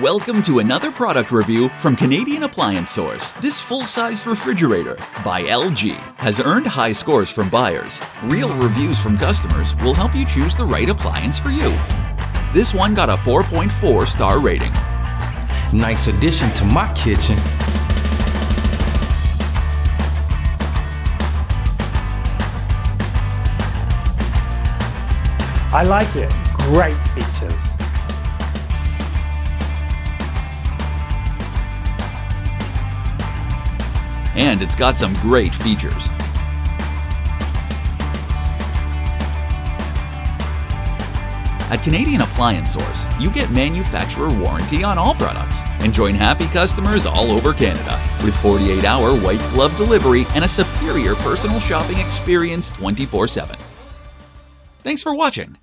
Welcome to another product review from Canadian Appliance Source. This full-size refrigerator by LG has earned high scores from buyers. Real reviews from customers will help you choose the right appliance for you. This one got a 4.4 star rating. Nice addition to my kitchen. I like it. Great features. And it's got some great features. At Canadian Appliance Source, you get manufacturer warranty on all products and join happy customers all over Canada with 48-hour white glove delivery and a superior personal shopping experience 24/7. Thanks for watching.